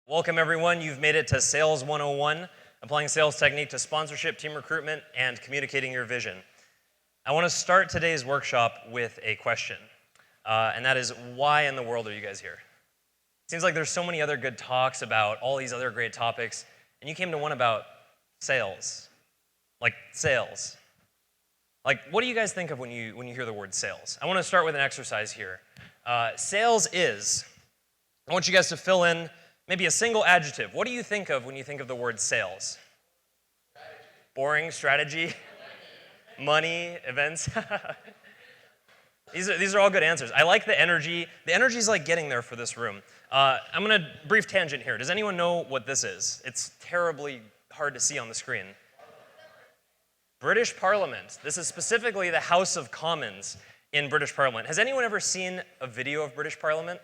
Welcome, everyone. You've made it to Sales 101, applying sales technique to sponsorship, team recruitment, and communicating your vision. I want to start today's workshop with a question, and that is, why in the world are you guys here? It seems like there's so many other good talks about all these other great topics, and you came to one about sales. Like, sales. Like, what do you guys think of when you hear the word sales? I want to start with an exercise here. Sales is, I want you guys to fill in maybe a single adjective. What do you think of when you think of the word sales? Strategy. Boring, strategy, money, events. These are all good answers. I like the energy. The energy is like getting there for this room. I'm going to brief tangent here. Does anyone know what this is? It's terribly hard to see on the screen. British Parliament. This is specifically the House of Commons in British Parliament. Has anyone ever seen a video of British Parliament?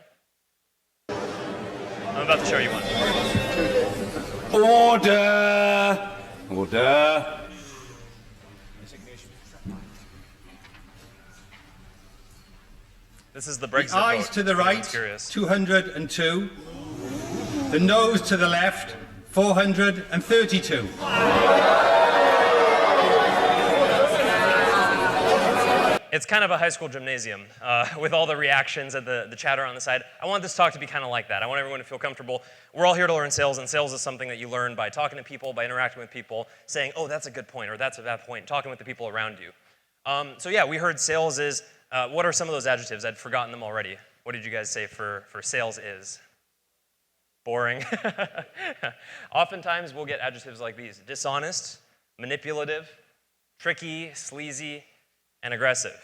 I'm about to show you one. Order! Order! This is the Brexit The eyes vote, to the right, 202. The nose to the left, 432. It's kind of a high school gymnasium with all the reactions and the chatter on the side. I want this talk to be kind of like that. I want everyone to feel comfortable. We're all here to learn sales, and sales is something that you learn by talking to people, by interacting with people, saying, oh, that's a good point, or that's a bad point, talking with the people around you. So yeah, we heard sales is. What are some of those adjectives? I'd forgotten them already. What did you guys say for sales is? Boring. Oftentimes we'll get adjectives like these: dishonest, manipulative, tricky, sleazy, and aggressive.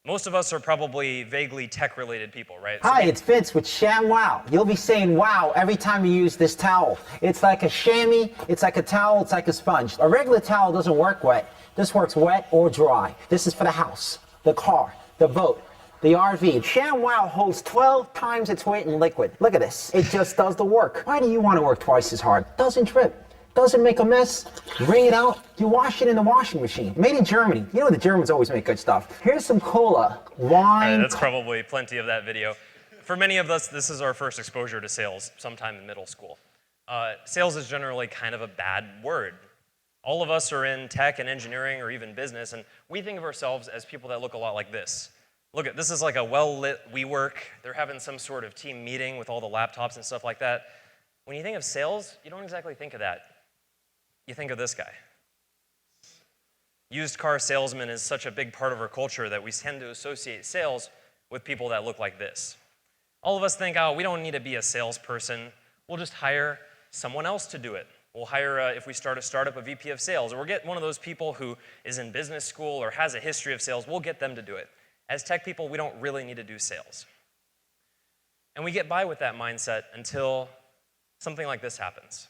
Most of us are probably vaguely tech-related people, right? Hi, it's Vince with ShamWow. You'll be saying wow every time you use this towel. It's like a chamois, it's like a towel, it's like a sponge. A regular towel doesn't work wet. This works wet or dry. This is for the house, the car, the boat, the RV. ShamWow holds 12 times its weight in liquid. Look at this. It just does the work. Why do you want to work twice as hard? Doesn't drip. Doesn't make a mess. Wring it out. You wash it in the washing machine. Made in Germany. You know the Germans always make good stuff. Here's some cola, wine. That's probably plenty of that video. For many of us, this is our first exposure to sales sometime in middle school. Sales is generally kind of a bad word. All of us are in tech and engineering or even business, and we think of ourselves as people that look a lot like this. Look, this is like a well-lit WeWork. They're having some sort of team meeting with all the laptops and stuff like that. When you think of sales, you don't exactly think of that. You think of this guy. Used car salesman is such a big part of our culture that we tend to associate sales with people that look like this. All of us think, oh, we don't need to be a salesperson. We'll just hire someone else to do it. We'll hire, if we start a startup, a VP of sales, or we'll get one of those people who is in business school or has a history of sales. We'll get them to do it. As tech people, we don't really need to do sales. And we get by with that mindset until something like this happens.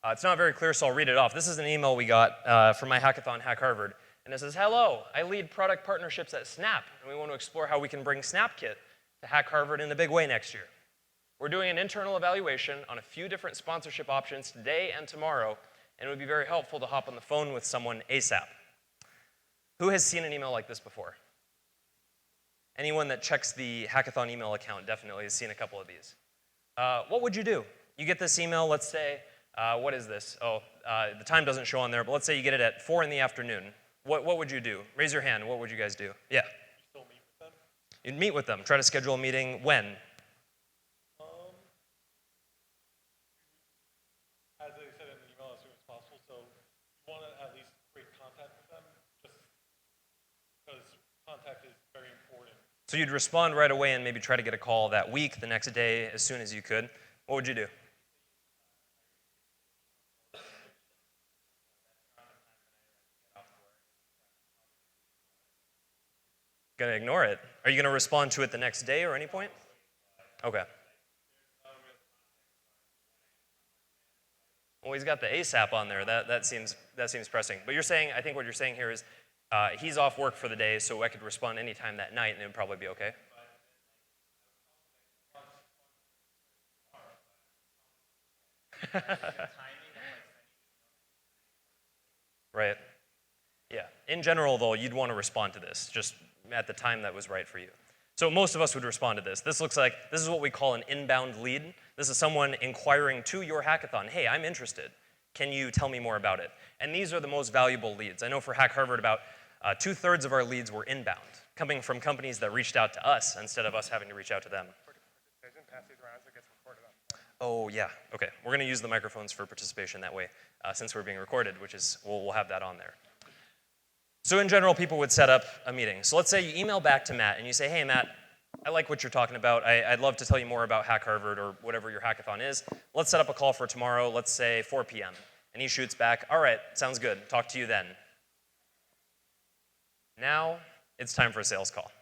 It's not very clear, so I'll read it off. This is an email we got from my hackathon, Hack Harvard. And it says, hello, I lead product partnerships at Snap, and we want to explore how we can bring SnapKit to Hack Harvard in a big way next year. We're doing an internal evaluation on a few different sponsorship options today and tomorrow, and it would be very helpful to hop on the phone with someone ASAP. Who has seen an email like this before? Anyone that checks the Hackathon email account definitely has seen a couple of these. What would you do? You get this email, let's say, what is this? Oh, the time doesn't show on there, but let's say you get it at 4 in the afternoon. What would you do? Raise your hand. What would you guys do? Yeah. You still meet with them? You'd meet with them. Try to schedule a meeting. When? As I said in the email, as soon as possible. So you want to at least create contact with them, just because contact is very important. So you'd respond right away and maybe try to get a call that week, the next day, as soon as you could. What would you do? Going to ignore it. Are you going to respond to it the next day or any point? Okay. Well, he's got the ASAP on there. That seems pressing. But you're saying, I think what you're saying here is he's off work for the day, so I could respond anytime that night, and it would probably be okay. Right. Yeah. In general, though, you'd want to respond to this just at the time that was right for you. So most of us would respond to this. This is what we call an inbound lead. This is someone inquiring to your hackathon, hey, I'm interested. Can you tell me more about it? And these are the most valuable leads. I know for Hack Harvard, about 2/3 of our leads were inbound, coming from companies that reached out to us instead of us having to reach out to them. Oh, yeah. OK. We're going to use the microphones for participation that way, since we're being recorded, which is, we'll have that on there. So in general, people would set up a meeting. So let's say you email back to Matt, and you say, hey, Matt, I like what you're talking about. I'd love to tell you more about Hack Harvard or whatever your hackathon is. Let's set up a call for tomorrow, let's say 4 p.m. And he shoots back, all right, sounds good. Talk to you then. Now it's time for a sales call.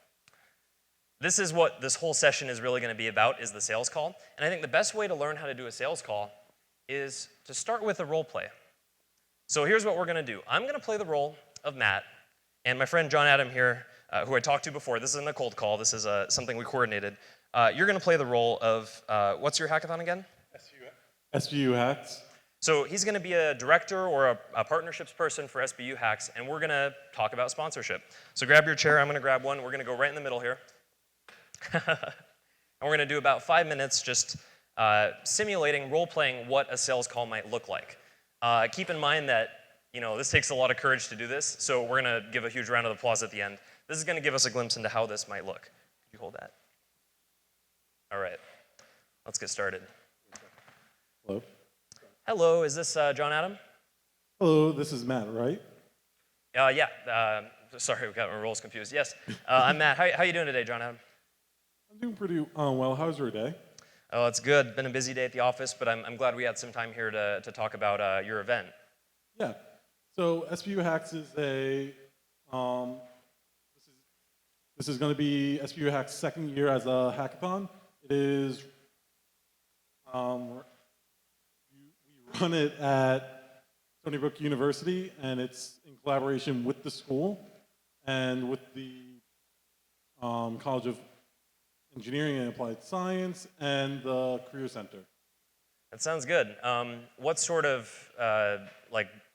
This is what this whole session is really going to be about, is the sales call. And I think the best way to learn how to do a sales call is to start with a role play. So here's what we're going to do. I'm going to play the role of Matt, and my friend John Adam here, who I talked to before, this isn't a cold call, this is something we coordinated. You're going to play the role of, what's your hackathon again? SBU Hacks. So he's going to be a director or a partnerships person for SBU Hacks, and we're going to talk about sponsorship. So grab your chair, I'm going to grab one, we're going to go right in the middle here. And we're going to do about 5 minutes just simulating, role-playing what a sales call might look like. Keep in mind that this takes a lot of courage to do this, so we're going to give a huge round of applause at the end. This is going to give us a glimpse into how this might look. Could you hold that? All right, let's get started. Hello. Hello, is this John Adam? Hello, this is Matt, right? Yeah, sorry, we got our roles confused. Yes, I'm Matt. How you doing today, John Adam? I'm doing pretty well. How's your day? Oh, it's good. Been a busy day at the office, but I'm glad we had some time here to talk about your event. Yeah. So SBU Hacks is a this is going to be SBU Hacks' second year as a hackathon. It is we run it at Stony Brook University, and it's in collaboration with the school and with the College of Engineering and Applied Science and the Career Center. That sounds good. What sort of,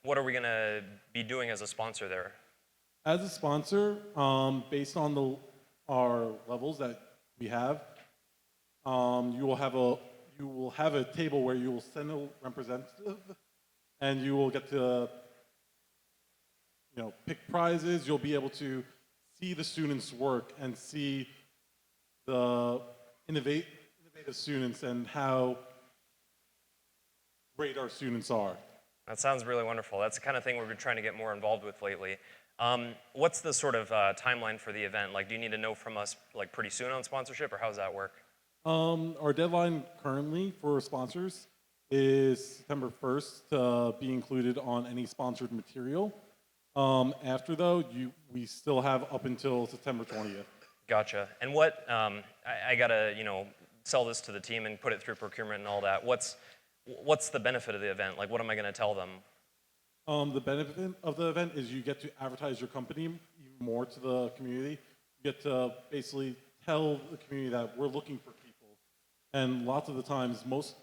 what are we going to be doing as a sponsor there? As a sponsor, based on our levels that we have, you will have a table where you will send a representative, and you will get to pick prizes. You'll be able to see the students' work and see the innovative students and how great our students are. That sounds really wonderful. That's the kind of thing we've been trying to get more involved with lately. What's the sort of timeline for the event? Like, do you need to know from us pretty soon on sponsorship, or how does that work? Our deadline currently for sponsors is September 1st to be included on any sponsored material. After though, we still have up until September 20th. Gotcha. And what, I gotta, sell this to the team and put it through procurement and all that. What's the benefit of the event? Like, what am I gonna tell them? The benefit of the event is you get to advertise your company even more to the community. You get to basically tell the community that we're looking for people. And lots of the times, most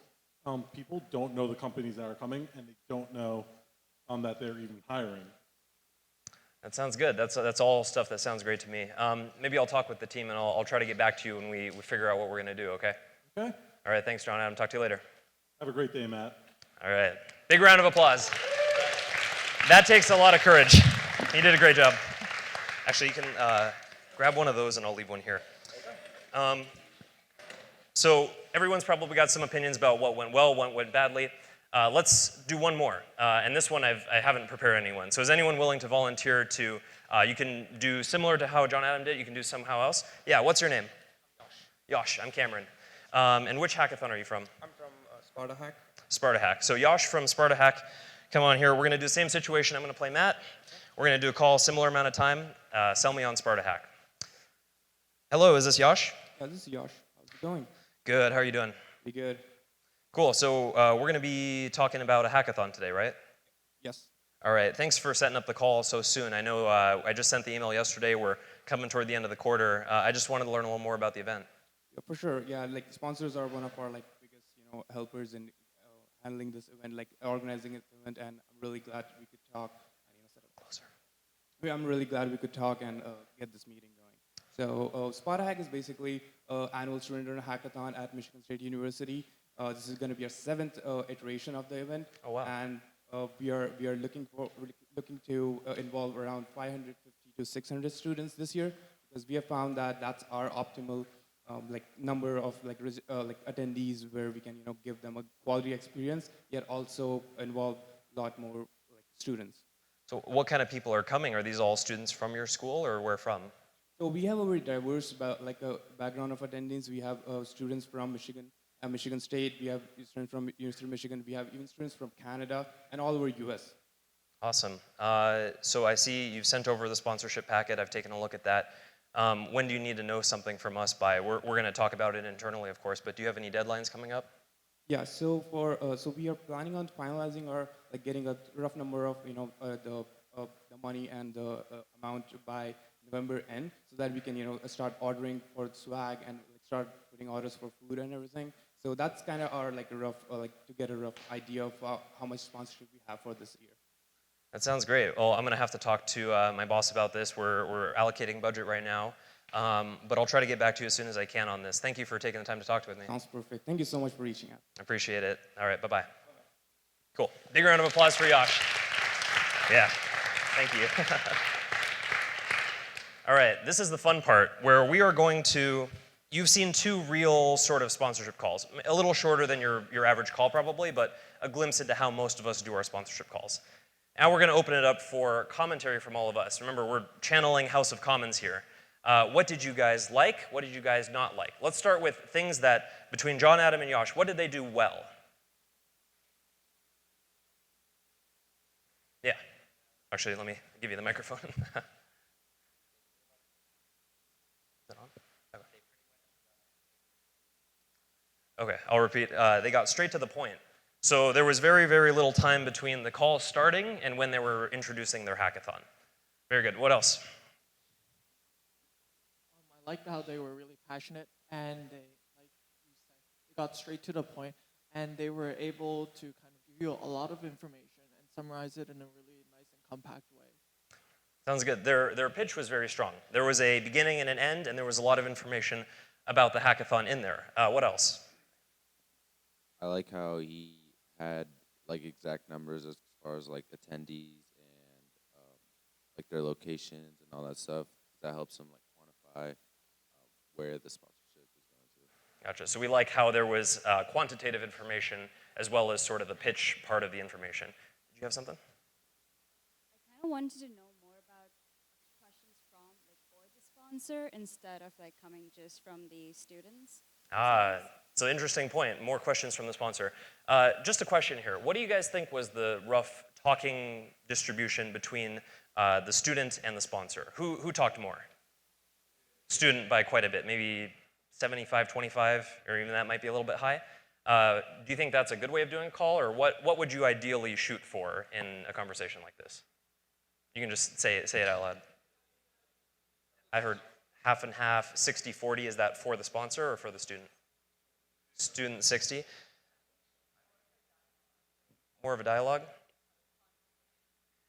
people don't know the companies that are coming, and they don't know that they're even hiring. That sounds good. That's all stuff that sounds great to me. Maybe I'll talk with the team, and I'll try to get back to you when we figure out what we're gonna do, okay? Okay. All right, thanks, John Adam. Talk to you later. Have a great day, Matt. All right. Big round of applause. That takes a lot of courage. You did a great job. Actually, you can grab one of those, and I'll leave one here. So everyone's probably got some opinions about what went well, what went badly. Let's do one more. And this one I haven't prepared anyone. So is anyone willing to volunteer to, you can do similar to how John Adam did, you can do somehow else. Yeah, what's your name? Yosh, I'm Cameron. And which hackathon are you from? I'm from Sparta Hack. Sparta Hack. So Yosh from Sparta Hack, come on here. We're going to do the same situation. I'm going to play Matt. We're going to do a call, similar amount of time. Sell me on Sparta Hack. Hello, is this Yosh? Yeah, this is Yash. How's it going? Good. How are you doing? Pretty good. Cool. So we're going to be talking about a hackathon today, right? Yes. All right. Thanks for setting up the call so soon. I know I just sent the email yesterday. We're coming toward the end of the quarter. I just wanted to learn a little more about the event. Yeah, for sure. Yeah, like sponsors are one of our biggest helpers in handling this event, like organizing this event, and I'm really glad we could talk. I'm really glad we could talk and get this meeting going. So SpartaHack is basically an annual student hackathon at Michigan State University. This is going to be our 7th iteration of the event. Oh, wow. And we are looking to involve around 550 to 600 students this year, because we have found that that's our optimal number of attendees where we can give them a quality experience, yet also involve a lot more students. So what kind of people are coming? Are these all students from your school, or where from? So we have a very diverse background of attendees. We have students from Michigan State. We have students from University of Michigan. We have even students from Canada and all over US. Awesome. So I see you've sent over the sponsorship packet. I've taken a look at that. When do you need to know something from us by? We're going to talk about it internally, of course, but do you have any deadlines coming up? Yeah. So we are planning on finalizing our getting a rough number of the money and the amount by November end, so that we can start ordering for swag and start putting orders for food and everything. So that's kind of our rough to get a rough idea of how much sponsorship we have for this year. That sounds great. Well, I'm going to have to talk to my boss about this. We're allocating budget right now, but I'll try to get back to you as soon as I can on this. Thank you for taking the time to talk with me. Sounds perfect. Thank you so much for reaching out. I appreciate it. All right, bye-bye. Cool. Big round of applause for Yash. Yeah, thank you. All right, this is the fun part where we are going to, you've seen 2 real sort of sponsorship calls. A little shorter than your average call probably, but a glimpse into how most of us do our sponsorship calls. Now we're going to open it up for commentary from all of us. Remember, we're channeling House of Commons here. What did you guys like? What did you guys not like? Let's start with things that, between John, Adam, and Yash, what did they do well? Yeah. Actually, let me give you the microphone. Is that on? Okay, I'll repeat. They got straight to the point. So there was very, very little time between the call starting and when they were introducing their hackathon. Very good. What else? I liked how they were really passionate, and they, like you said, they got straight to the point, and they were able to kind of give you a lot of information and summarize it in a really nice and compact way. Sounds good. Their pitch was very strong. There was a beginning and an end, and there was a lot of information about the hackathon in there. What else? I like how he had exact numbers as far as attendees and their locations and all that stuff. That helps them quantify where the sponsorship is going to. Gotcha. So we like how there was quantitative information as well as sort of the pitch part of the information. Did you have something? I kind of wanted to know more about questions from for the sponsor instead of coming just from the students. So interesting point. More questions from the sponsor. Just a question here. What do you guys think was the rough talking distribution between the student and the sponsor? Who talked more? Student by quite a bit, maybe 75-25, or even that might be a little bit high. Do you think that's a good way of doing a call, or what would you ideally shoot for in a conversation like this? You can just say it out loud. I heard half and half, 60-40. Is that for the sponsor or for the student? Student 60. More of a dialogue.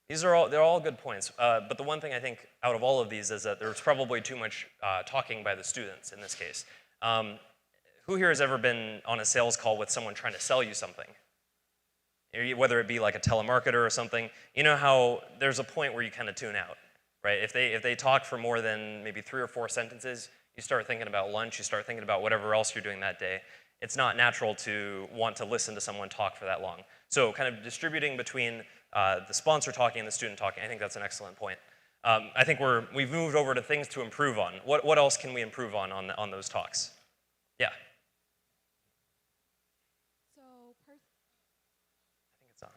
They're all good points, but the one thing I think out of all of these is that there's probably too much talking by the students in this case. Who here has ever been on a sales call with someone trying to sell you something? Whether it be like a telemarketer or something, you know how there's a point where you kind of tune out, right? If they talk for more than maybe 3 or 4 sentences, you start thinking about lunch, you start thinking about whatever else you're doing that day. It's not natural to want to listen to someone talk for that long. So kind of distributing between the sponsor talking and the student talking, I think that's an excellent point. I think we've moved over to things to improve on. What else can we improve on those talks? Yeah. So, I think it's on.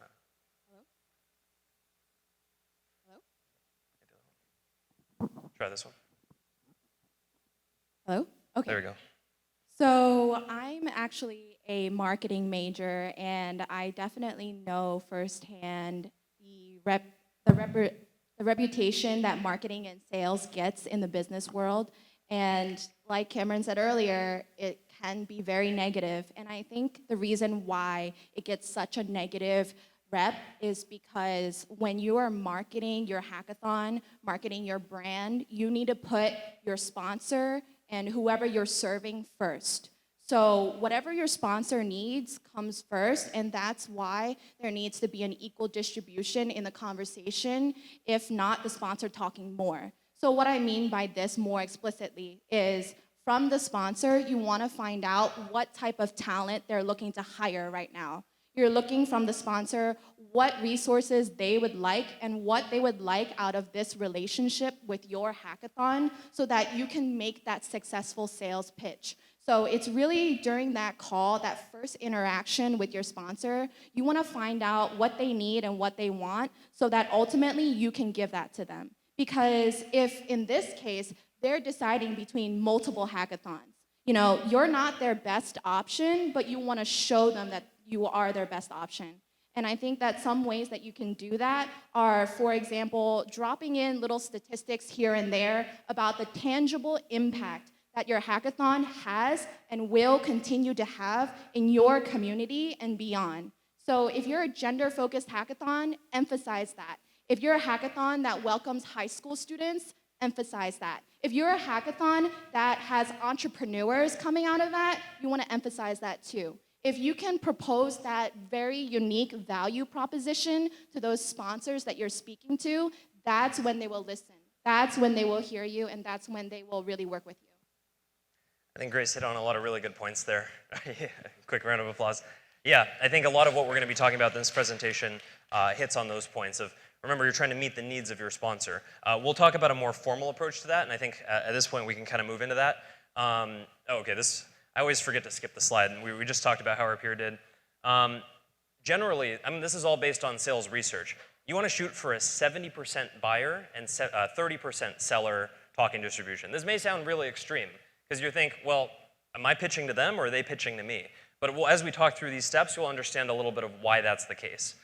Hello? Try this one. Hello? Okay. There we go. So I'm actually a marketing major, and I definitely know firsthand the reputation that marketing and sales gets in the business world. And like Cameron said earlier, it can be very negative. And I think the reason why it gets such a negative rep is because when you are marketing your hackathon, marketing your brand, you need to put your sponsor and whoever you're serving first. So whatever your sponsor needs comes first, and that's why there needs to be an equal distribution in the conversation, if not the sponsor talking more. So what I mean by this more explicitly is from the sponsor, you want to find out what type of talent they're looking to hire right now. You're looking from the sponsor what resources they would like and what they would like out of this relationship with your hackathon so that you can make that successful sales pitch. So it's really during that call, that first interaction with your sponsor, you want to find out what they need and what they want so that ultimately you can give that to them. Because if in this case, they're deciding between multiple hackathons, you know, you're not their best option, but you want to show them that you are their best option. And I think that some ways that you can do that are, for example, dropping in little statistics here and there about the tangible impact that your hackathon has and will continue to have in your community and beyond. So if you're a gender-focused hackathon, emphasize that. If you're a hackathon that welcomes high school students, emphasize that. If you're a hackathon that has entrepreneurs coming out of that, you want to emphasize that too. If you can propose that very unique value proposition to those sponsors that you're speaking to, that's when they will listen. That's when they will hear you, and that's when they will really work with you. I think Grace hit on a lot of really good points there. Quick round of applause. Yeah, I think a lot of what we're going to be talking about in this presentation hits on those points of, remember, you're trying to meet the needs of your sponsor. We'll talk about a more formal approach to that, and I think at this point we can kind of move into that. I always forget to skip the slide, and we just talked about how our peer did. Generally, I mean, this is all based on sales research. You want to shoot for a 70% buyer and 30% seller talking distribution. This may sound really extreme, because you think, well, am I pitching to them or are they pitching to me? But as we talk through these steps, you'll understand a little bit of why that's the case.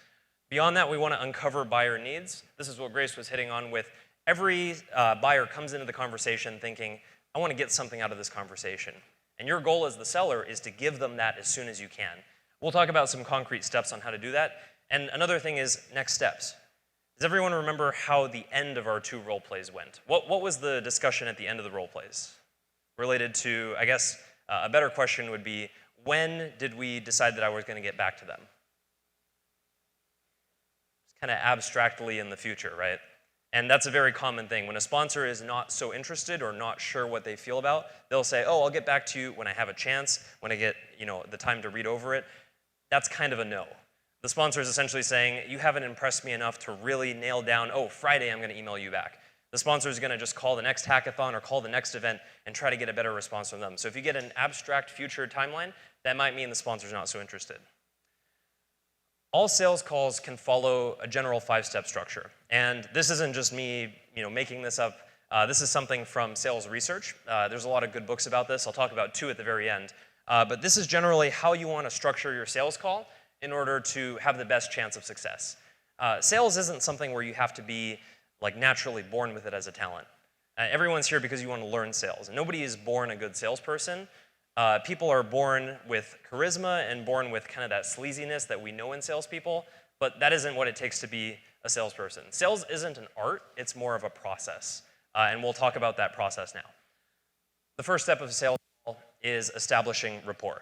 Beyond that, we want to uncover buyer needs. This is what Grace was hitting on with every buyer comes into the conversation thinking, I want to get something out of this conversation. And your goal as the seller is to give them that as soon as you can. We'll talk about some concrete steps on how to do that. And another thing is next steps. Does everyone remember how the end of our 2 role plays went? What was the discussion at the end of the role plays? Related to, I guess, a better question would be, when did we decide that I was going to get back to them? It's kind of abstractly in the future, right? And that's a very common thing. When a sponsor is not so interested or not sure what they feel about, they'll say, oh, I'll get back to you when I have a chance, when I get the time to read over it. That's kind of a no. The sponsor is essentially saying, you haven't impressed me enough to really nail down, oh, Friday I'm going to email you back. The sponsor is going to just call the next hackathon or call the next event and try to get a better response from them. So if you get an abstract future timeline, that might mean the sponsor's not so interested. All sales calls can follow a general 5-step structure. And this isn't just me making this up. This is something from sales research. There's a lot of good books about this. I'll talk about 2 at the very end. But this is generally how you want to structure your sales call in order to have the best chance of success. Sales isn't something where you have to be naturally born with it as a talent. Everyone's here because you want to learn sales. Nobody is born a good salesperson. People are born with charisma and born with kind of that sleaziness that we know in salespeople, but that isn't what it takes to be a salesperson. Sales isn't an art, it's more of a process. And we'll talk about that process now. The first step of a sales call is establishing rapport.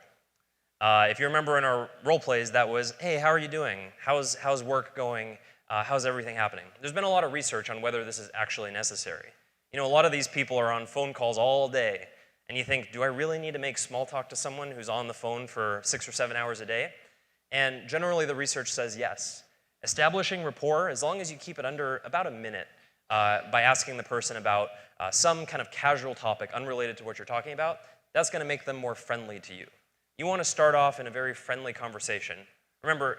If you remember in our role plays, that was, hey, how are you doing? How's work going? How's everything happening? There's been a lot of research on whether this is actually necessary. A lot of these people are on phone calls all day, and you think, do I really need to make small talk to someone who's on the phone for 6 or 7 hours a day? And generally the research says yes. Establishing rapport, as long as you keep it under about a minute by asking the person about some kind of casual topic unrelated to what you're talking about, that's going to make them more friendly to you. You want to start off in a very friendly conversation. Remember,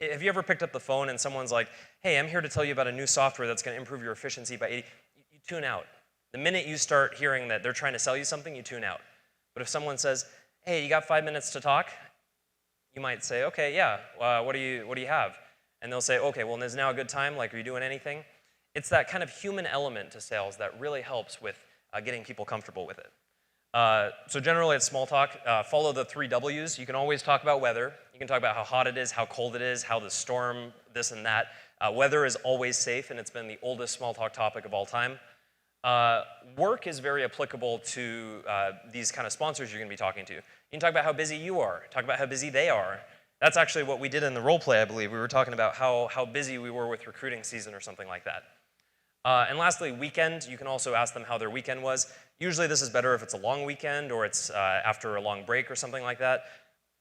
have you ever picked up the phone and someone's like, hey, I'm here to tell you about a new software that's going to improve your efficiency by 80%, you tune out. The minute you start hearing that they're trying to sell you something, you tune out. But if someone says, hey, you got 5 minutes to talk, you might say, okay, yeah, what do you have? And they'll say, okay, well, is now a good time? Are you doing anything? It's that kind of human element to sales that really helps with getting people comfortable with it. So generally it's small talk. Follow the 3 W's. You can always talk about weather. You can talk about how hot it is, how cold it is, how the storm, this and that. Weather is always safe, and it's been the oldest small talk topic of all time. Work is very applicable to these kind of sponsors you're going to be talking to. You can talk about how busy you are, talk about how busy they are. That's actually what we did in the role play, I believe. We were talking about how busy we were with recruiting season or something like that. And lastly, weekend. You can also ask them how their weekend was. Usually this is better if it's a long weekend or it's after a long break or something like that.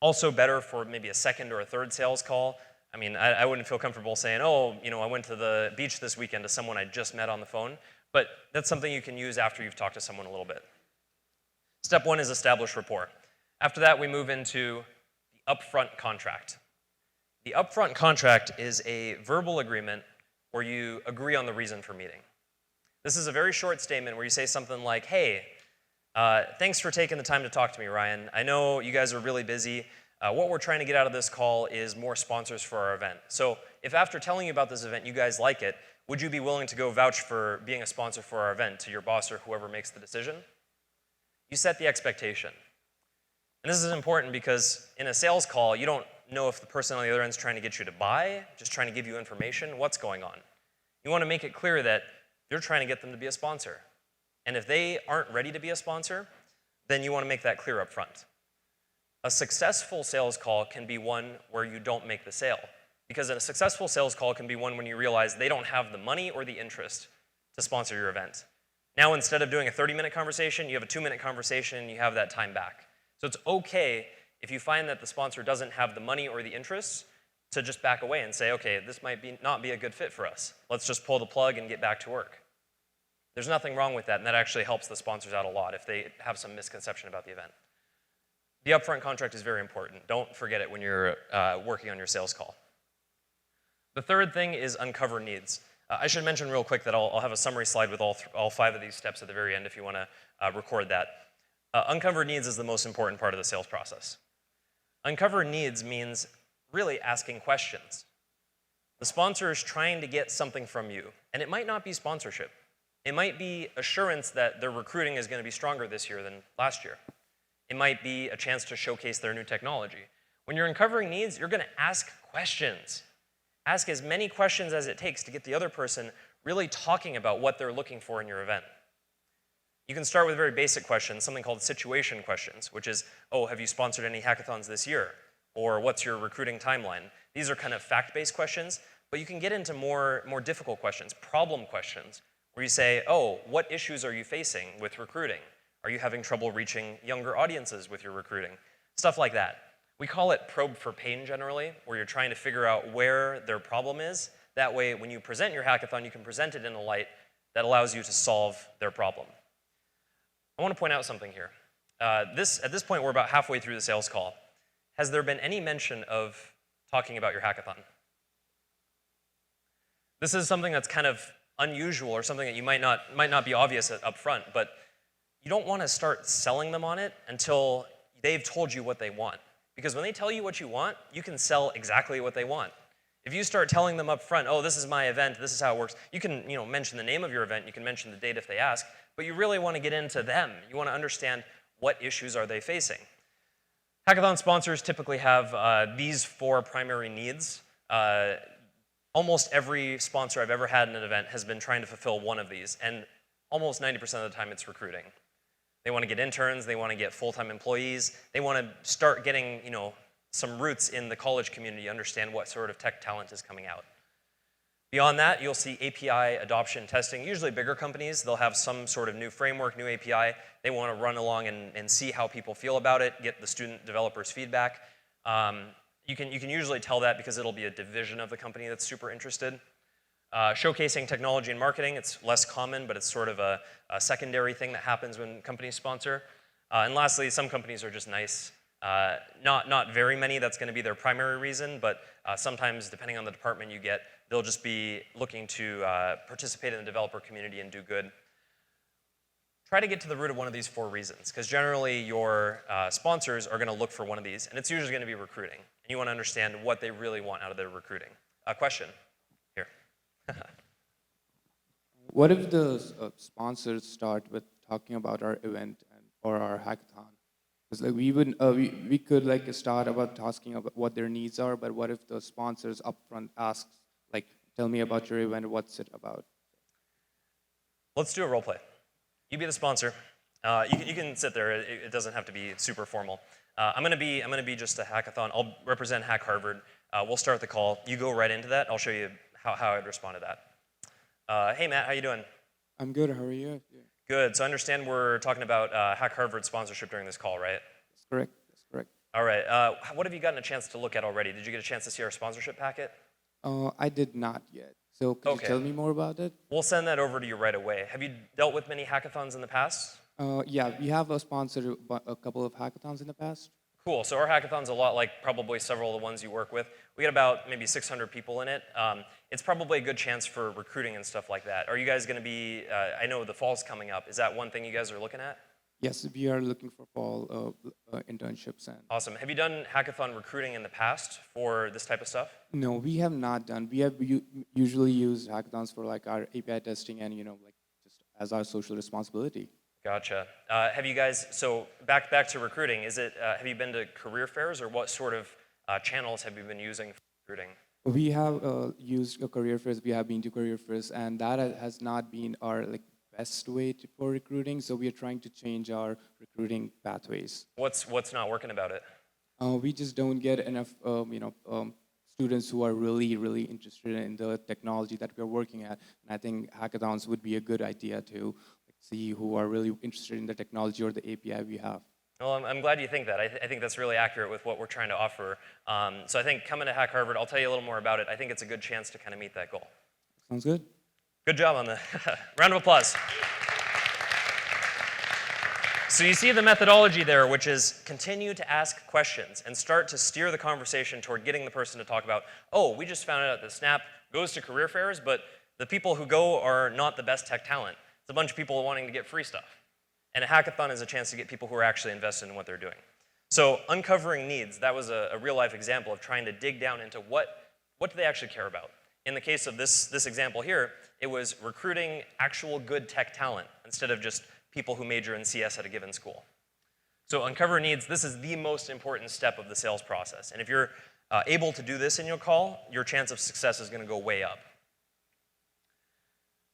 Also better for maybe a second or a third sales call. I mean, I wouldn't feel comfortable saying, oh, you know, I went to the beach this weekend to someone I just met on the phone. But that's something you can use after you've talked to someone a little bit. Step 1 is establish rapport. After that, we move into the upfront contract. The upfront contract is a verbal agreement where you agree on the reason for meeting. This is a very short statement where you say something like, hey, thanks for taking the time to talk to me, Ryan. I know you guys are really busy. What we're trying to get out of this call is more sponsors for our event. So if after telling you about this event you guys like it, would you be willing to go vouch for being a sponsor for our event to your boss or whoever makes the decision? You set the expectation. And this is important because in a sales call, you don't know if the person on the other end is trying to get you to buy, just trying to give you information, what's going on. You want to make it clear that you're trying to get them to be a sponsor. And if they aren't ready to be a sponsor, then you want to make that clear up front. A successful sales call can be one where you don't make the sale. Because a successful sales call can be one when you realize they don't have the money or the interest to sponsor your event. Now, instead of doing a 30-minute conversation, you have a 2-minute conversation and you have that time back. So it's okay if you find that the sponsor doesn't have the money or the interest to just back away and say, okay, this might not be a good fit for us. Let's just pull the plug and get back to work. There's nothing wrong with that, and that actually helps the sponsors out a lot if they have some misconception about the event. The upfront contract is very important. Don't forget it when you're working on your sales call. The third thing is uncover needs. I should mention real quick that I'll have a summary slide with all 5 of these steps at the very end if you want to record that. Uncover needs is the most important part of the sales process. Uncover needs means really asking questions. The sponsor is trying to get something from you, and it might not be sponsorship. It might be assurance that their recruiting is going to be stronger this year than last year. It might be a chance to showcase their new technology. When you're uncovering needs, you're going to ask questions. Ask as many questions as it takes to get the other person really talking about what they're looking for in your event. You can start with very basic questions, something called situation questions, which is, oh, have you sponsored any hackathons this year? Or what's your recruiting timeline? These are kind of fact-based questions, but you can get into more difficult questions, problem questions, where you say, oh, what issues are you facing with recruiting? Are you having trouble reaching younger audiences with your recruiting? Stuff like that. We call it probe for pain generally, where you're trying to figure out where their problem is. That way, when you present your hackathon, you can present it in a light that allows you to solve their problem. I want to point out something here. At this point, we're about halfway through the sales call. Has there been any mention of talking about your hackathon? This is something that's kind of unusual or something that you might not be obvious up front, but you don't want to start selling them on it until they've told you what they want. Because when they tell you what you want, you can sell exactly what they want. If you start telling them up front, oh, this is my event, this is how it works, you can mention the name of your event, you can mention the date if they ask, but you really want to get into them. You want to understand what issues are they facing. Hackathon sponsors typically have these 4 primary needs. Almost every sponsor I've ever had in an event has been trying to fulfill one of these, and almost 90% of the time it's recruiting. They want to get interns, they want to get full-time employees, they want to start getting, some roots in the college community, understand what sort of tech talent is coming out. Beyond that, you'll see API adoption testing. Usually bigger companies, they'll have some sort of new framework, new API. They want to run along and see how people feel about it, get the student developers' feedback. You can usually tell that because it'll be a division of the company that's super interested. Showcasing technology and marketing, it's less common, but it's sort of a secondary thing that happens when companies sponsor. And lastly, some companies are just nice. Not very many, that's going to be their primary reason, but sometimes, depending on the department you get, they'll just be looking to participate in the developer community and do good. Try to get to the root of one of these 4 reasons, because generally your sponsors are going to look for one of these, and it's usually going to be recruiting. And you want to understand what they really want out of their recruiting. Question? Here. What if the sponsors start with talking about our event for our hackathon. Because like we could like start about asking about what their needs are, but what if the sponsors upfront asks like, tell me about your event, what's it about? Let's do a role play. You be the sponsor. You can sit there. It doesn't have to be super formal. I'm gonna be just a hackathon. I'll represent Hack Harvard. We'll start the call. You go right into that. I'll show you how I'd respond to that. Hey Matt, how you doing? I'm good. How are you? Yeah. Good. So I understand we're talking about Hack Harvard sponsorship during this call, right? That's correct. That's correct. All right. What have you gotten a chance to look at already? Did you get a chance to see our sponsorship packet? I did not yet. So could you tell me more about it? We'll send that over to you right away. Have you dealt with many hackathons in the past? Yeah, we have sponsored a couple of hackathons in the past. Cool. So our hackathon's a lot like probably several of the ones you work with. We get about maybe 600 people in it. It's probably a good chance for recruiting and stuff like that. Are you guys going to be, I know the fall's coming up. Is that one thing you guys are looking at? Yes, we are looking for fall internships. And awesome. Have you done hackathon recruiting in the past for this type of stuff? No, we have not done. We have usually used hackathons for like our API testing and like just as our social responsibility. Gotcha. Have you guys, so back to recruiting, is it, have you been to career fairs or what sort of channels have you been using for recruiting? We have used career fairs, we have been to career fairs, and that has not been our like best way for recruiting, so we are trying to change our recruiting pathways. What's not working about it? We just don't get enough students who are really interested in the technology that we're working at, and I think hackathons would be a good idea to see who are really interested in the technology or the API we have. Well, I'm glad you think that. I think that's really accurate with what we're trying to offer. So I think coming to Hack Harvard, I'll tell you a little more about it. I think it's a good chance to kind of meet that goal. Sounds good. Good job on the round of applause. So you see the methodology there, which is continue to ask questions and start to steer the conversation toward getting the person to talk about, oh, we just found out that Snap goes to career fairs, but the people who go are not the best tech talent. It's a bunch of people wanting to get free stuff. And a hackathon is a chance to get people who are actually invested in what they're doing. So uncovering needs, that was a real-life example of trying to dig down into what do they actually care about. In the case of this example here, it was recruiting actual good tech talent instead of just people who major in CS at a given school. So uncover needs, this is the most important step of the sales process. And if you're able to do this in your call, your chance of success is going to go way up.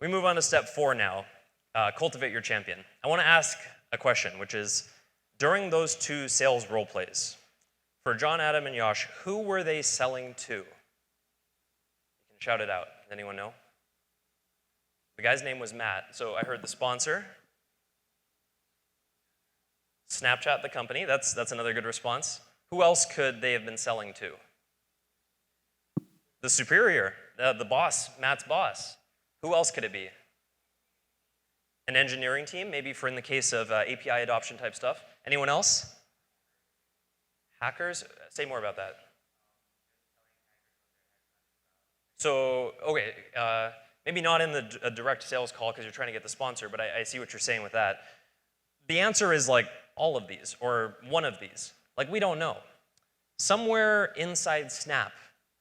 We move on to step 4 now. Cultivate your champion. I want to ask a question, which is, during those 2 sales role plays, for John, Adam, and Yash, who were they selling to? You can shout it out. Does anyone know? The guy's name was Matt. So I heard the sponsor. Snapchat, the company. That's another good response. Who else could they have been selling to? The superior, the boss, Matt's boss. Who else could it be? An engineering team, maybe for in the case of API adoption type stuff. Anyone else? Hackers? Say more about that. So, okay, maybe not in a direct sales call because you're trying to get the sponsor, but I see what you're saying with that. The answer is like all of these or one of these. Like we don't know. Somewhere inside Snap,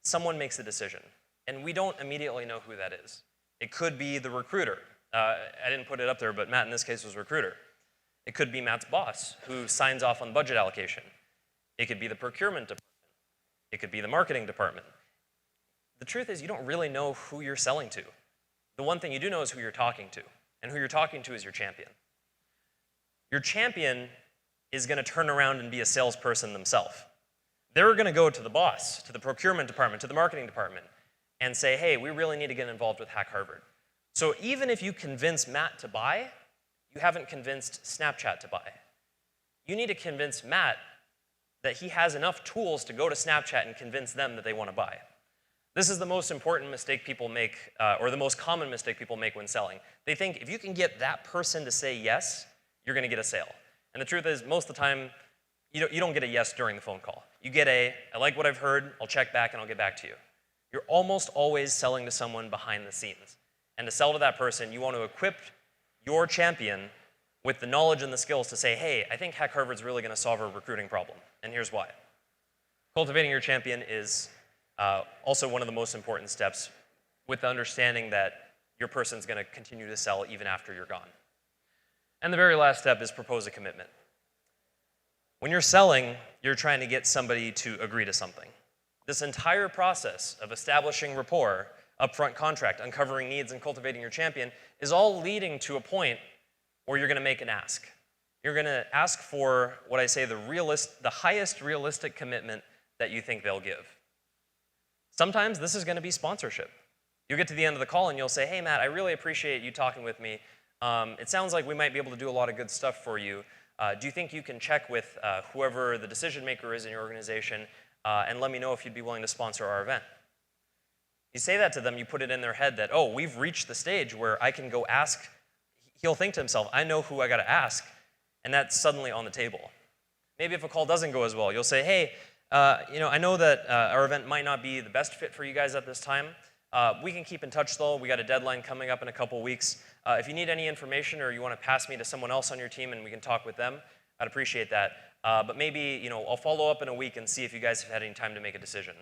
someone makes a decision, and we don't immediately know who that is. It could be the recruiter. I didn't put it up there, but Matt in this case was recruiter. It could be Matt's boss who signs off on budget allocation. It could be the procurement department. It could be the marketing department. The truth is you don't really know who you're selling to. The one thing you do know is who you're talking to, and who you're talking to is your champion. Your champion is going to turn around and be a salesperson themselves. They're going to go to the boss, to the procurement department, to the marketing department, and say, hey, we really need to get involved with Hack Harvard. So even if you convince Matt to buy, you haven't convinced Snapchat to buy. You need to convince Matt that he has enough tools to go to Snapchat and convince them that they want to buy. This is the most important mistake people make, or the most common mistake people make when selling. They think if you can get that person to say yes, you're going to get a sale. And the truth is, most of the time, you don't get a yes during the phone call. You get I like what I've heard, I'll check back and I'll get back to you. You're almost always selling to someone behind the scenes. And to sell to that person, you want to equip your champion with the knowledge and the skills to say, hey, I think Hack Harvard's really going to solve our recruiting problem, and here's why. Cultivating your champion is also one of the most important steps, with the understanding that your person's going to continue to sell even after you're gone. And the very last step is propose a commitment. When you're selling, you're trying to get somebody to agree to something. This entire process of establishing rapport, upfront contract, uncovering needs, and cultivating your champion is all leading to a point where you're going to make an ask. You're going to ask for what I say the highest realistic commitment that you think they'll give. Sometimes this is going to be sponsorship. You'll get to the end of the call and you'll say, hey, Matt, I really appreciate you talking with me. It sounds like we might be able to do a lot of good stuff for you. Do you think you can check with whoever the decision maker is in your organization and let me know if you'd be willing to sponsor our event? You say that to them, you put it in their head that, oh, we've reached the stage where I can go ask. He'll think to himself, I know who I got to ask, and that's suddenly on the table. Maybe if a call doesn't go as well, you'll say, hey, I know that our event might not be the best fit for you guys at this time. We can keep in touch though. We got a deadline coming up in a couple weeks. If you need any information or you want to pass me to someone else on your team and we can talk with them, I'd appreciate that. But maybe I'll follow up in a week and see if you guys have had any time to make a decision.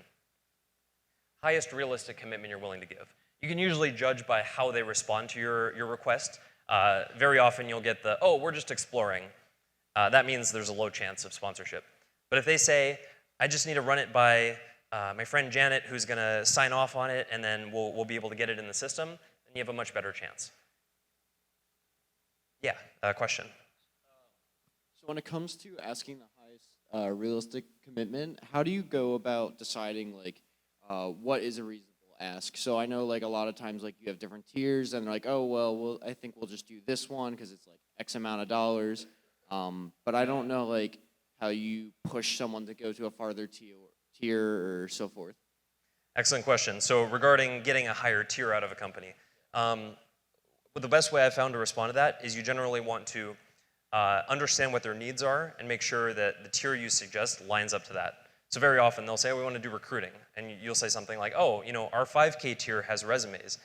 Highest realistic commitment you're willing to give. You can usually judge by how they respond to your request. Very often you'll get the, oh, we're just exploring. That means there's a low chance of sponsorship. But if they say, I just need to run it by my friend Janet, who's going to sign off on it, and then we'll be able to get it in the system, then you have a much better chance. Yeah, question. So when it comes to asking the highest realistic commitment, how do you go about deciding like what is a reasonable ask? So I know like a lot of times like you have different tiers, and they're like, oh well, I think we'll just do this one because it's like X amount of dollars. But I don't know like how you push someone to go to a farther tier or so forth. Excellent question. So regarding getting a higher tier out of a company, the best way I've found to respond to that is you generally want to understand what their needs are and make sure that the tier you suggest lines up to that. So very often they'll say, oh, we want to do recruiting. And you'll say something like, oh, our 5K tier has resumes.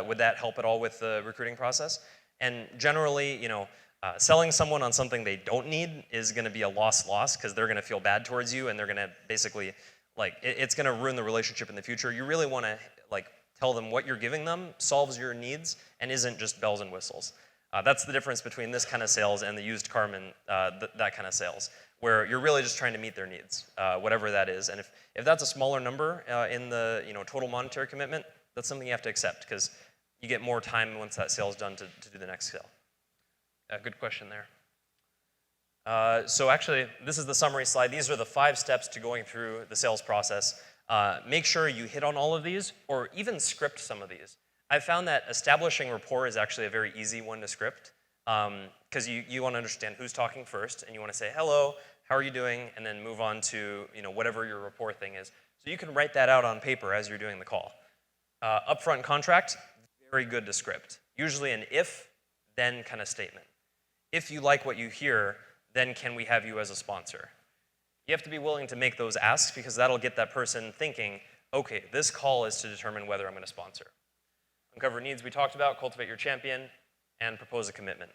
Would that help at all with the recruiting process? And generally, selling someone on something they don't need is going to be a loss because they're going to feel bad towards you and they're going to basically, it's going to ruin the relationship in the future. You really want to, tell them what you're giving them solves your needs and isn't just bells and whistles. That's the difference between this kind of sales and the used Carmen, that kind of sales, where you're really just trying to meet their needs, whatever that is. And if that's a smaller number in the total monetary commitment, that's something you have to accept because you get more time once that sale is done to do the next sale. Good question there. So actually, this is the summary slide. These are the 5 steps to going through the sales process. Make sure you hit on all of these or even script some of these. I've found that establishing rapport is actually a very easy one to script because you want to understand who's talking first and you want to say, hello, how are you doing? And then move on to whatever your rapport thing is. So you can write that out on paper as you're doing the call. Upfront contract, very good to script. Usually an if, then kind of statement. If you like what you hear, then can we have you as a sponsor? You have to be willing to make those asks because that'll get that person thinking, okay, this call is to determine whether I'm going to sponsor. Uncover needs we talked about, cultivate your champion, and propose a commitment.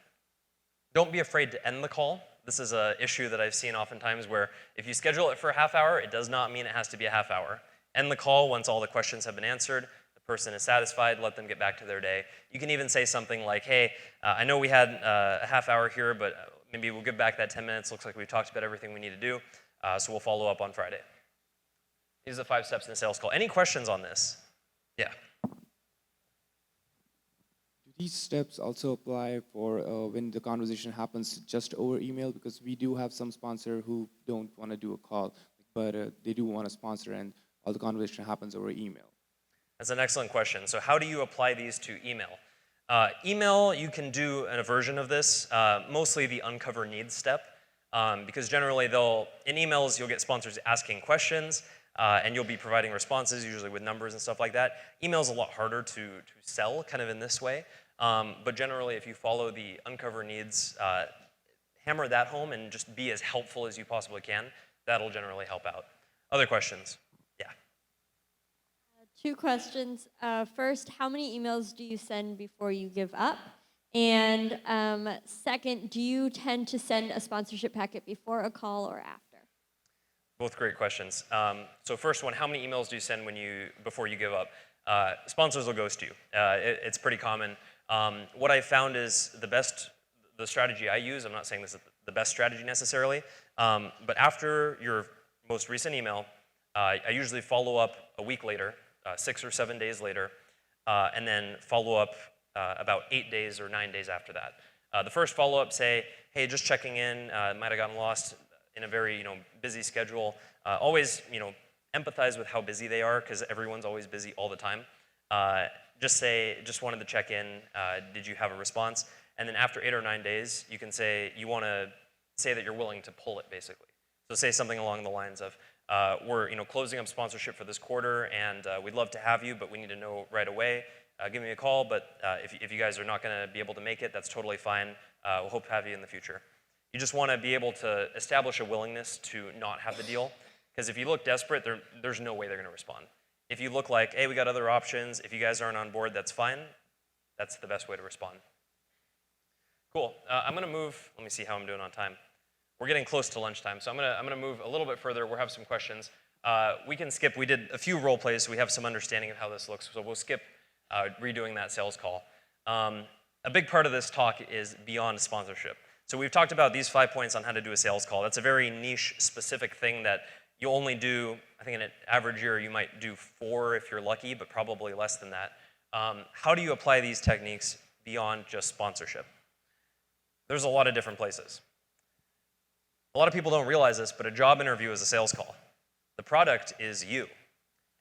Don't be afraid to end the call. This is an issue that I've seen oftentimes where if you schedule it for a half hour, it does not mean it has to be a half hour. End the call once all the questions have been answered. The person is satisfied, let them get back to their day. You can even say something like, hey, I know we had a half hour here, but maybe we'll give back that 10 minutes. Looks like we've talked about everything we need to do, so we'll follow up on Friday. These are the 5 steps in a sales call. Any questions on this? Yeah. Do these steps also apply for when the conversation happens just over email? Because we do have some sponsor who don't want to do a call, but they do want to sponsor and all the conversation happens over email. That's an excellent question. So how do you apply these to email? Email, you can do a version of this, mostly the uncover needs step, because generally in emails you'll get sponsors asking questions, and you'll be providing responses, usually with numbers and stuff like that. Email's a lot harder to sell kind of in this way, but generally if you follow the uncover needs, hammer that home and just be as helpful as you possibly can, that'll generally help out. Other questions? Yeah. 2 questions. First, how many emails do you send before you give up? And second, do you tend to send a sponsorship packet before a call or after? Both great questions. So first one, how many emails do you send before you give up? Sponsors will ghost you. It's pretty common. What I found is the strategy I use, I'm not saying this is the best strategy necessarily, But after your most recent email, I usually follow up a week later, 6 or 7 days later, and then follow up about 8 days or 9 days after that. The first follow-up say, hey, just checking in, might have gotten lost in a very busy schedule. Always empathize with how busy they are, because everyone's always busy all the time. Just say, just wanted to check in, did you have a response? And then after 8 or 9 days, you can say, you want to say that you're willing to pull it, basically. So say something along the lines of, we're closing up sponsorship for this quarter, and we'd love to have you, but we need to know right away. Give me a call, but if you guys are not going to be able to make it, that's totally fine. We'll hope to have you in the future. You just want to be able to establish a willingness to not have the deal, because if you look desperate, there's no way they're going to respond. If you look like, hey, we got other options, if you guys aren't on board, that's fine. That's the best way to respond. Cool. I'm going to move. Let me see how I'm doing on time. We're getting close to lunchtime, so I'm going to move a little bit further. We'll have some questions. We can skip. We did a few role plays, so we have some understanding of how this looks. So we'll skip redoing that sales call. A big part of this talk is beyond sponsorship. So we've talked about these 5 points on how to do a sales call. That's a very niche, specific thing that you only do, I think in an average year, you might do 4 if you're lucky, but probably less than that. How do you apply these techniques beyond just sponsorship? There's a lot of different places. A lot of people don't realize this, but a job interview is a sales call. The product is you,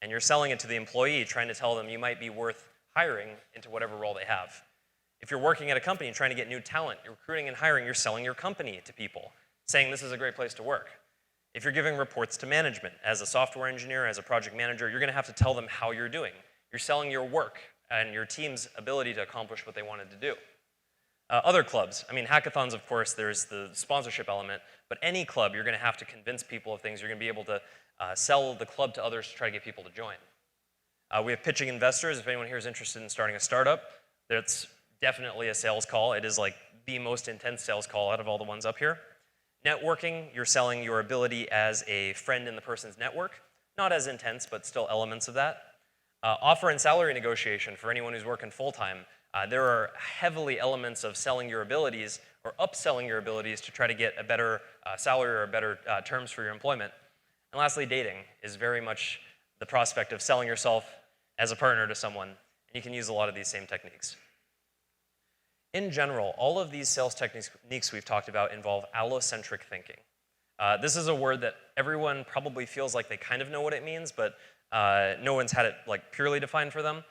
and you're selling it to the employee, trying to tell them you might be worth hiring into whatever role they have. If you're working at a company and trying to get new talent, you're recruiting and hiring, you're selling your company to people, saying this is a great place to work. If you're giving reports to management, as a software engineer, as a project manager, you're going to have to tell them how you're doing. You're selling your work and your team's ability to accomplish what they wanted to do. Other clubs, I mean, hackathons, of course, there's the sponsorship element, but any club, you're going to have to convince people of things. You're going to be able to sell the club to others to try to get people to join. We have pitching investors. If anyone here is interested in starting a startup, that's definitely a sales call. It is like the most intense sales call out of all the ones up here. Networking, you're selling your ability as a friend in the person's network. Not as intense, but still elements of that. Offer and salary negotiation for anyone who's working full-time. There are heavily elements of selling your abilities or upselling your abilities to try to get a better salary or better terms for your employment. And lastly, dating is very much the prospect of selling yourself as a partner to someone. And you can use a lot of these same techniques. In general, all of these sales techniques we've talked about involve allocentric thinking. This is a word that everyone probably feels like they kind of know what it means, but no one's had it like purely defined for them.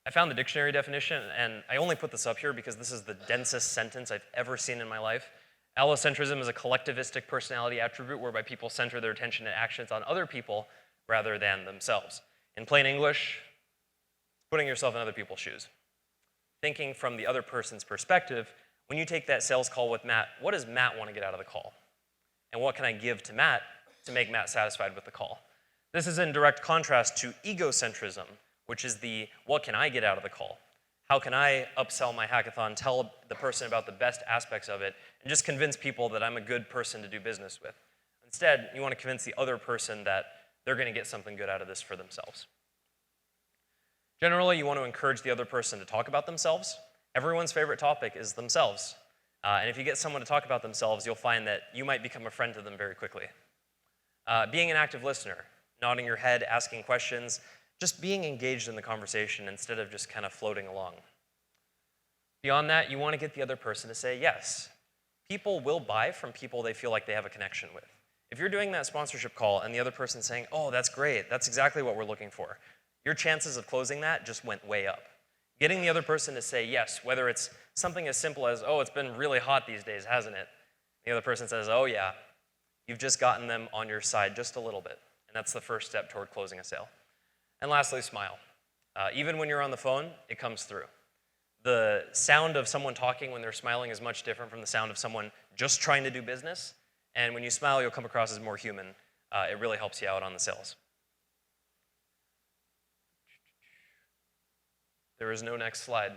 I found the dictionary definition, and I only put this up here because this is the densest sentence I've ever seen in my life. Allocentrism is a collectivistic personality attribute whereby people center their attention and actions on other people rather than themselves. In plain English, putting yourself in other people's shoes. Thinking from the other person's perspective. When you take that sales call with Matt, what does Matt want to get out of the call? And what can I give to Matt to make Matt satisfied with the call? This is in direct contrast to egocentrism, which is the what can I get out of the call? How can I upsell my hackathon, tell the person about the best aspects of it, and just convince people that I'm a good person to do business with? Instead, you want to convince the other person that they're going to get something good out of this for themselves. Generally, you want to encourage the other person to talk about themselves. Everyone's favorite topic is themselves. And if you get someone to talk about themselves, you'll find that you might become a friend to them very quickly. Being an active listener, nodding your head, asking questions, just being engaged in the conversation instead of just kind of floating along. Beyond that, you want to get the other person to say yes. People will buy from people they feel like they have a connection with. If you're doing that sponsorship call and the other person's saying, oh, that's great, that's exactly what we're looking for, your chances of closing that just went way up. Getting the other person to say yes, whether it's something as simple as, oh, it's been really hot these days, hasn't it? The other person says, oh yeah, you've just gotten them on your side just a little bit. And that's the first step toward closing a sale. And lastly, smile. Even when you're on the phone, it comes through. The sound of someone talking when they're smiling is much different from the sound of someone just trying to do business. And when you smile, you'll come across as more human. It really helps you out on the sales. There is no next slide,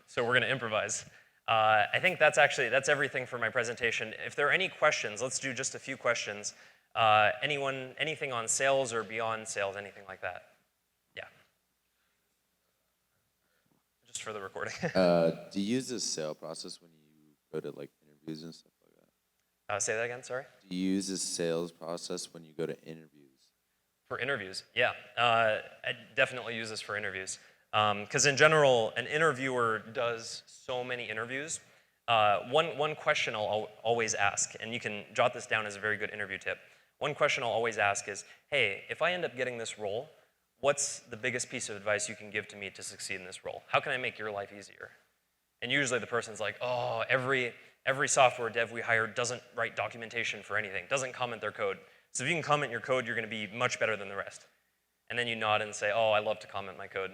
so we're going to improvise. I think that's everything for my presentation. If there are any questions, let's do just a few questions. Anything on sales or beyond sales, anything like that? Yeah. Just for the recording. Do you use this sale process when you go to like interviews and stuff like Say that again, sorry? Do you use this sales process when you go to interviews? For interviews, yeah. I definitely use this for interviews. Because in general, an interviewer does so many interviews. One question I'll always ask, and you can jot this down as a very good interview tip. One question I'll always ask is, hey, if I end up getting this role, what's the biggest piece of advice you can give to me to succeed in this role? How can I make your life easier? And usually the person's like, oh, every software dev we hire doesn't write documentation for anything, doesn't comment their code. So if you can comment your code, you're going to be much better than the rest. And then you nod and say, oh, I love to comment my code.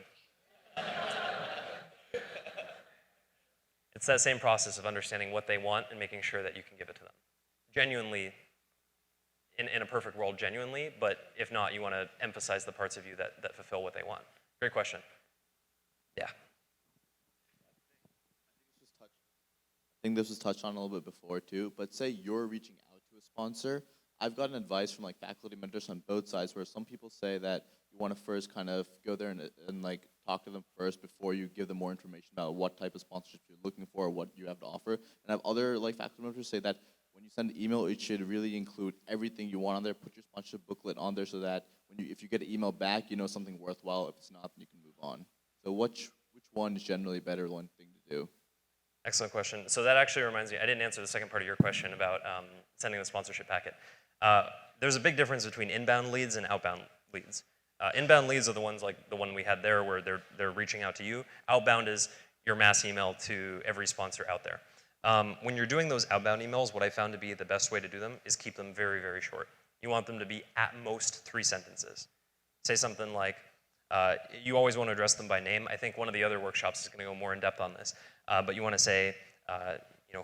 It's that same process of understanding what they want and making sure that you can give it to them. Genuinely, in a perfect world, genuinely, but if not, you want to emphasize the parts of you that fulfill what they want. Great question. Yeah. I think this was touched on a little bit before too, but say you're reaching out to a sponsor. I've gotten advice from like faculty mentors on both sides where some people say that you want to first kind of go there and like talk to them first before you give them more information about what type of sponsorship you're looking for or what you have to offer. And I have other like faculty mentors say that when you send an email, it should really include everything you want on there. Put your sponsorship booklet on there so that if you get an email back, you know something worthwhile. If it's not, then you can move on. So which one is generally better one thing to do? Excellent question. So that actually reminds me, I didn't answer the second part of your question about sending the sponsorship packet. There's a big difference between inbound leads and outbound leads. Inbound leads are the ones like the one we had there where they're reaching out to you. Outbound is your mass email to every sponsor out there. When you're doing those outbound emails, what I found to be the best way to do them is keep them very, very short. You want them to be at most 3 sentences. Say something like, you always want to address them by name. I think one of the other workshops is going to go more in depth on this. But you want to say,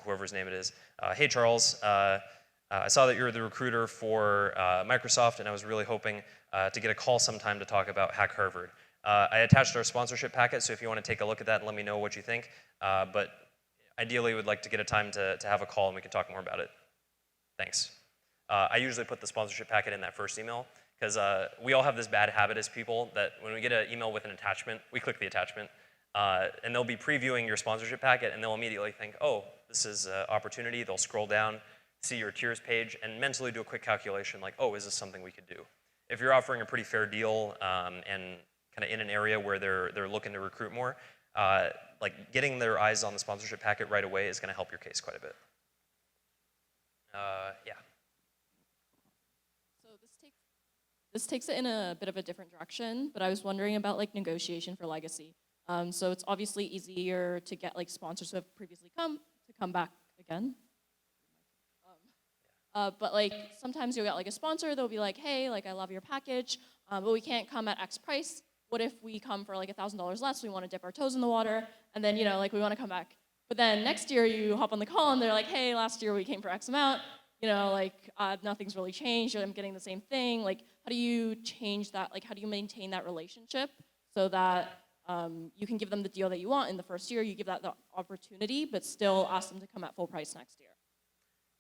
whoever's name it is, hey Charles, I saw that you're the recruiter for Microsoft, and I was really hoping to get a call sometime to talk about Hack Harvard. I attached our sponsorship packet, so if you want to take a look at that and let me know what you think. But ideally, we'd like to get a time to have a call and we can talk more about it. Thanks. I usually put the sponsorship packet in that first email because we all have this bad habit as people that when we get an email with an attachment, we click the attachment. And they'll be previewing your sponsorship packet and they'll immediately think, oh, this is an opportunity. They'll scroll down, see your tiers page, and mentally do a quick calculation like, oh, is this something we could do? If you're offering a pretty fair deal and kind of in an area where they're looking to recruit more, like getting their eyes on the sponsorship packet right away is going to help your case quite a bit. Yeah. So this takes it in a bit of a different direction, but I was wondering about like negotiation for legacy. So it's obviously easier to get like sponsors who have previously come back again. But like sometimes you'll get like a sponsor, they'll be like, hey, like I love your package, but we can't come at X price. What if we come for like $1,000 less? We want to dip our toes in the water, and then like we want to come back. But then next year you hop on the call and they're like, hey, last year we came for X amount. Like nothing's really changed. I'm getting the same thing. Like how do you change that? Like how do you maintain that relationship so that you can give them the deal that you want in the first year? You give that the opportunity, but still ask them to come at full price next year.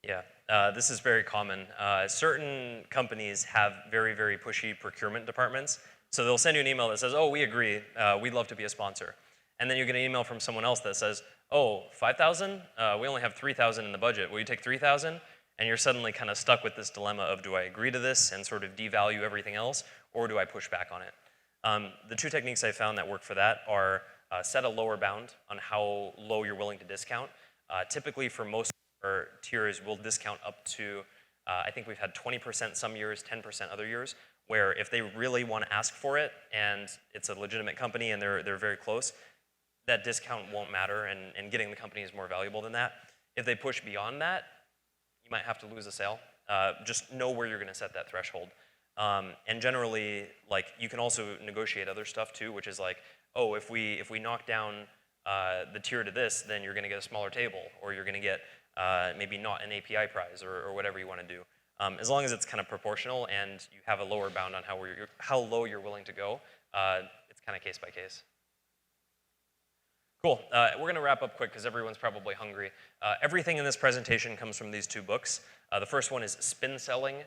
Yeah, this is very common. Certain companies have very, very pushy procurement departments. So they'll send you an email that says, oh, we agree, we'd love to be a sponsor. And then you get an email from someone else that says, oh, 5,000? We only have 3,000 in the budget. Will you take 3,000? And you're suddenly kind of stuck with this dilemma of, do I agree to this and sort of devalue everything else, or do I push back on it? The two techniques I found that work for that are set a lower bound on how low you're willing to discount. Typically for most tiers, we'll discount up to, I think we've had 20% some years, 10% other years, where if they really want to ask for it and it's a legitimate company and they're very close, that discount won't matter and getting the company is more valuable than that. If they push beyond that, you might have to lose a sale. Just know where you're going to set that threshold. And generally, like you can also negotiate other stuff too, which is like, oh, if we knock down the tier to this, then you're going to get a smaller table, or you're going to get maybe not an API prize, or whatever you want to do. As long as it's kind of proportional and you have a lower bound on how low you're willing to go, it's kind of case by case. Cool. We're going to wrap up quick because everyone's probably hungry. Everything in this presentation comes from these two books. The first one is Spin Selling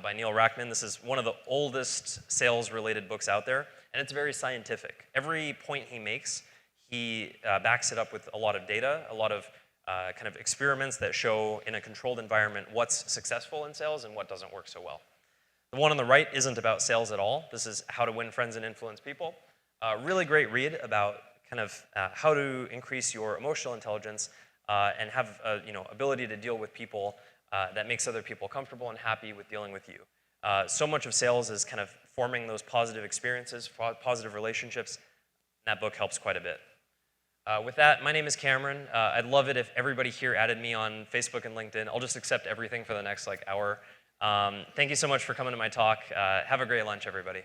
by Neil Rackman. This is one of the oldest sales-related books out there, and it's very scientific. Every point he makes, he backs it up with a lot of data, a lot of kind of experiments that show in a controlled environment what's successful in sales and what doesn't work so well. The one on the right isn't about sales at all. This is How to Win Friends and Influence People. Really great read about kind of how to increase your emotional intelligence and have ability to deal with people that makes other people comfortable and happy with dealing with you. So much of sales is kind of forming those positive experiences, positive relationships. And that book helps quite a bit. With that, my name is Cameron. I'd love it if everybody here added me on Facebook and LinkedIn. I'll just accept everything for the next hour. Thank you so much for coming to my talk. Have a great lunch, everybody.